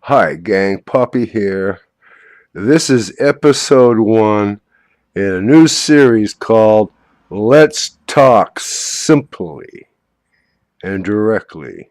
Hi gang, Poppy here. This is episode 1 in a new series called Let's Talk Simply and Directly.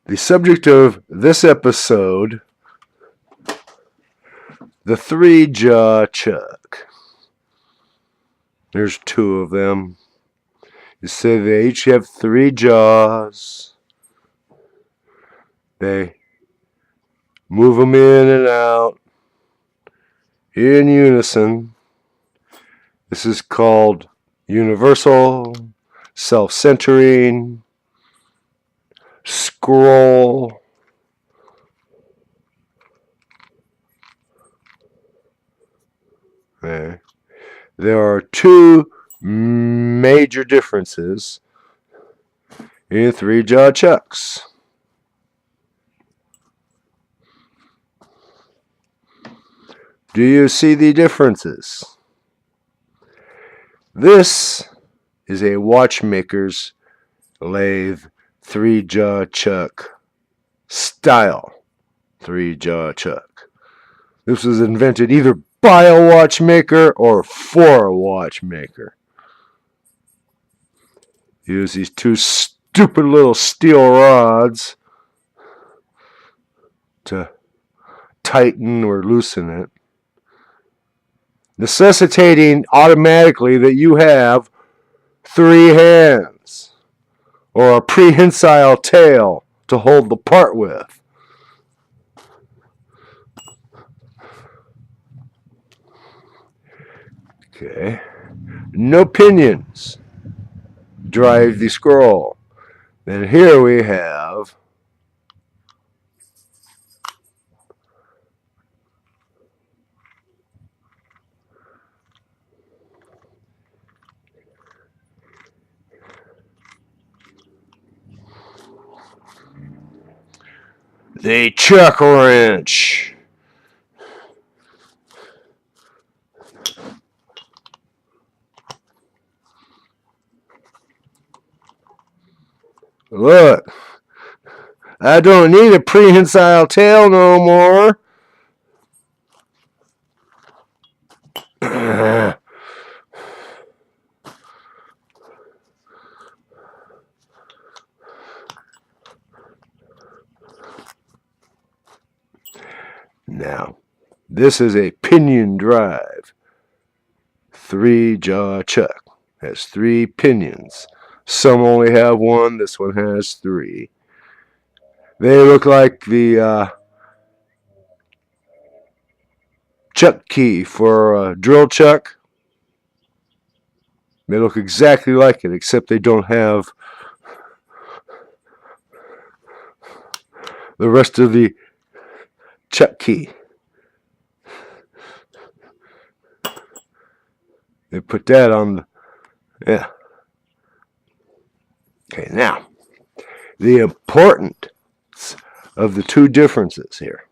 The subject of this episode, the three-jaw chuck. There's two of them. You say they each have 3 jaws. They move them in and out in unison. This is called universal, self-centering, scroll. Okay. There are 2 major differences in three-jaw chucks. Do you see the differences? This is a watchmaker's lathe three-jaw chuck style three-jaw chuck. This was invented either by a watchmaker or for a watchmaker. Use these 2 stupid little steel rods to tighten or loosen it, necessitating automatically that you have 3 hands or a prehensile tail to hold the part with. Okay. No pinions drive the scroll. Then here we have the chuck wrench. Look, I don't need a prehensile tail no more. Now, this is a pinion drive. Three-jaw chuck has 3 pinions. Some only have 1. This one has 3. They look like the chuck key for a drill chuck. They look exactly like it, except they don't have the rest of the chuck key. They put that on the, yeah. Okay, now, the importance of the 2 differences here.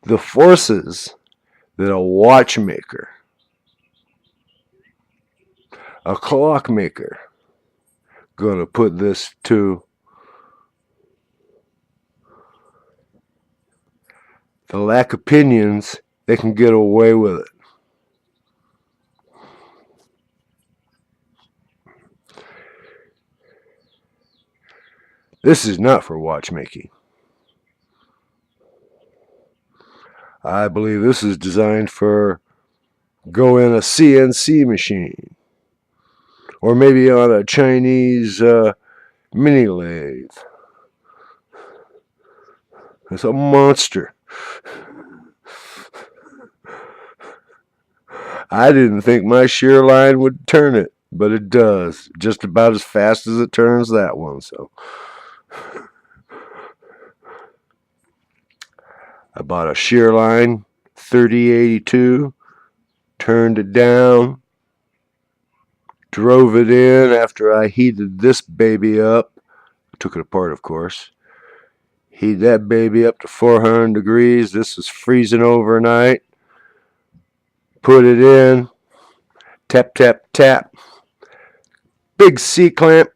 The forces that a watchmaker, a clockmaker, going to put this to, the lack of pinions, they can get away with it. This is not for watchmaking. I believe this is designed for go in a CNC machine, or maybe on a Chinese mini lathe. It's a monster. I didn't think my shear line would turn it, but it does. Just about as fast as it turns that one. So I bought a shear line, 3082, turned it down, drove it in after I heated this baby up. Took it apart, of course. Heat that baby up to 400 degrees. This was freezing overnight. Put it in. Tap, tap, tap. Big C-clamp.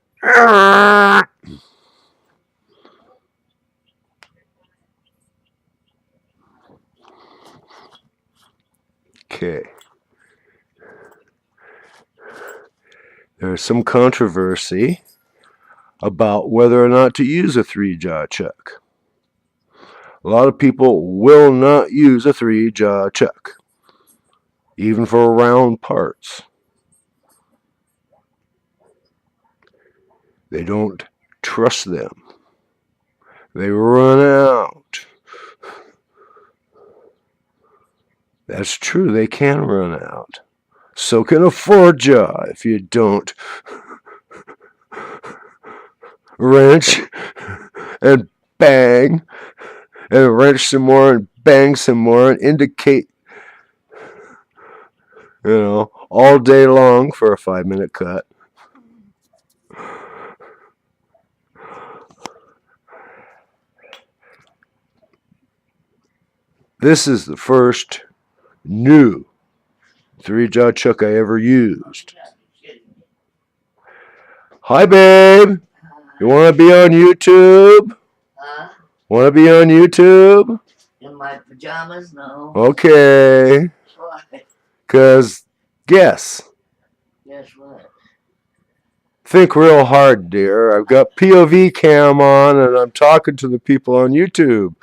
Okay. There's some controversy about whether or not to use a 3-jaw chuck. A lot of people will not use a 3-jaw chuck, even for round parts. They don't trust them. They run out. That's true, they can run out. So can a 4-jaw if you don't wrench and bang and wrench some more and bang some more and indicate, all day long for a 5-minute cut. This is the first new 3-jaw chuck I ever used. Hi, babe. You want to be on YouTube? Huh? Want to be on YouTube? In my pajamas? No. Okay. Why? Because, guess. Guess what? Think real hard, dear. I've got POV cam on and I'm talking to the people on YouTube.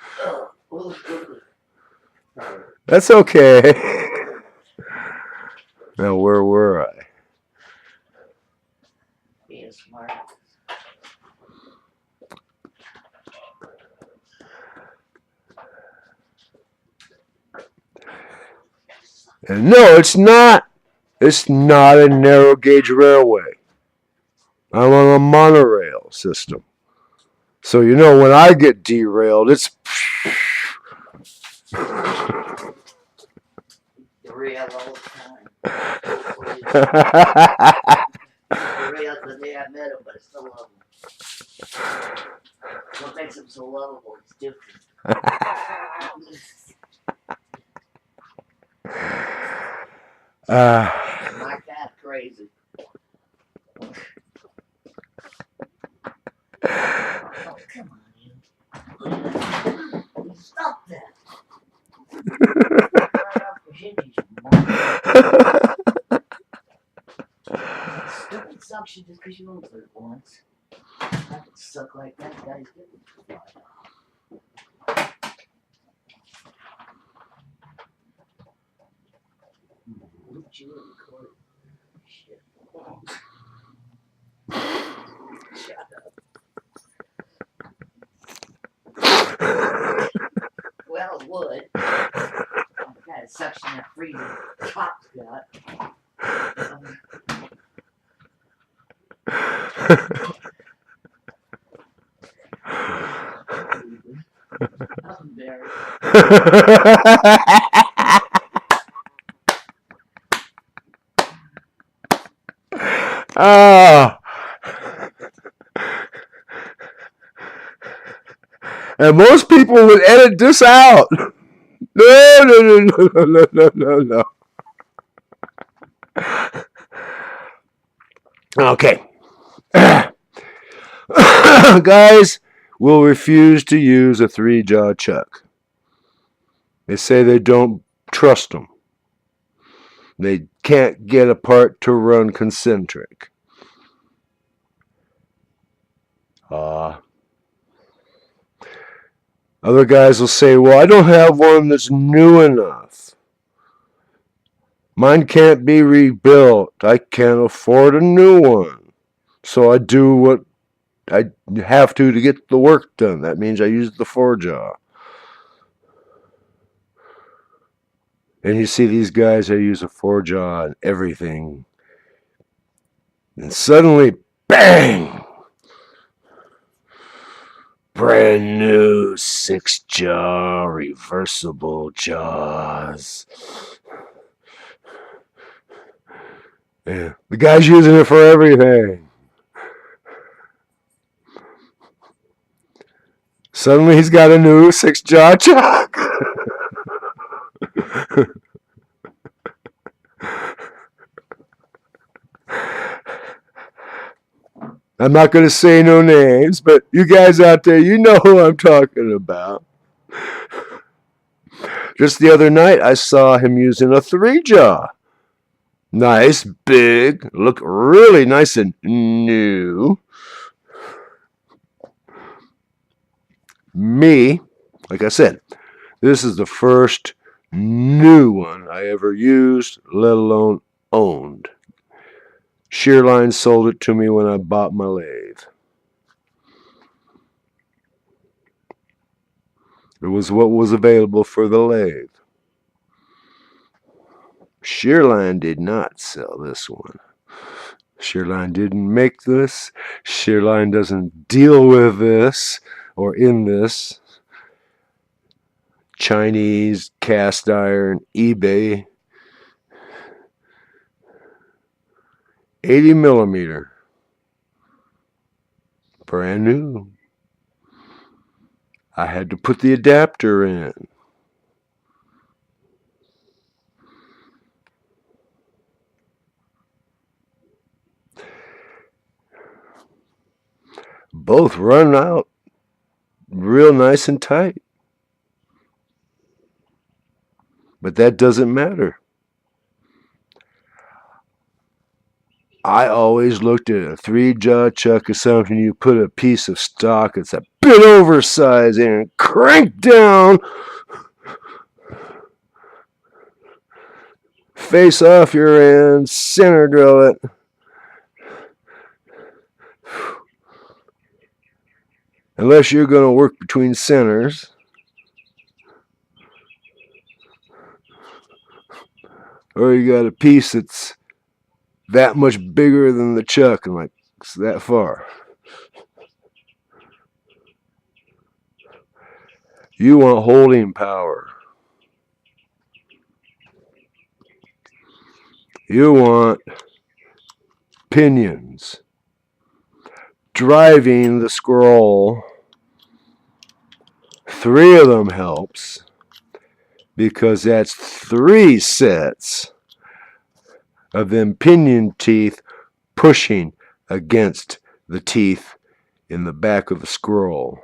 That's okay. Now, where were I? Being smart. And no, it's not. It's not a narrow gauge railway. I'm on a monorail system. So, when I get derailed, it's... Derail all the time. Derailed the day I met him, but I still love him. What makes him so lovable is different. My cat crazy. Oh, come on, you. Stop that. Right off the hinges, stupid suction just because you moved it once. I can suck like that, guys. Get Looked you in the corner. Shit. Shut up. Well, it would. That kind of suction that freezing top's got. I'm embarrassed. And most people would edit this out. No. Okay. Guys will refuse to use a 3-jaw chuck. They say they don't trust them. They can't get a part to run concentric. Other guys will say, well, I don't have one that's new enough. Mine can't be rebuilt. I can't afford a new one. So I do what I have to get the work done. That means I use the 4-jaw. And you see these guys, they use a 4-jaw and everything. And suddenly, bang! Brand new 6-jaw reversible jaws. Yeah, the guy's using it for everything. Suddenly he's got a new 6-jaw chuck. I'm not going to say no names, but you guys out there, you know who I'm talking about. Just the other night, I saw him using a 3-jaw. Nice, big, look really nice and new. Me, like I said, this is the first new one I ever used, let alone owned. Shearline sold it to me when I bought my lathe. It was what was available for the lathe. Shearline did not sell this one. Shearline didn't make this. Shearline doesn't deal with this or in this. Chinese cast iron, eBay, 80 millimeter, brand new. I had to put the adapter in. Both run out real nice and tight. But that doesn't matter. I always looked at a 3-jaw chuck as something you put a piece of stock that's a bit oversized in and crank down, face off your end, center drill it. Unless you're going to work between centers. Or you got a piece that's that much bigger than the chuck and like it's that far. You want holding power. You want pinions. Driving the scroll. 3 of them helps because that's 3 sets of them pinion teeth pushing against the teeth in the back of the scroll.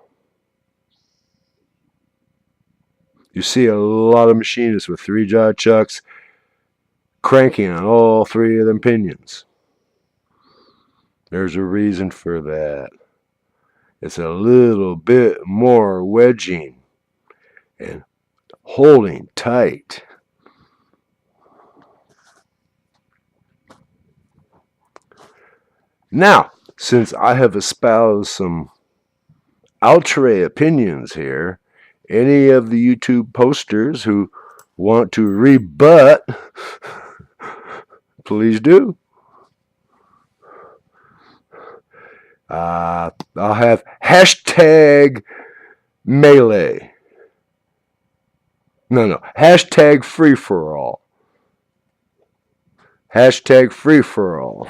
You see a lot of machinists with 3-jaw chucks cranking on all 3 of them pinions. There's a reason for that. It's a little bit more wedging and holding tight. Now, since I have espoused some outre opinions here, any of the YouTube posters who want to rebut, please do. I'll have hashtag melee. No, hashtag free for all. Hashtag free for all.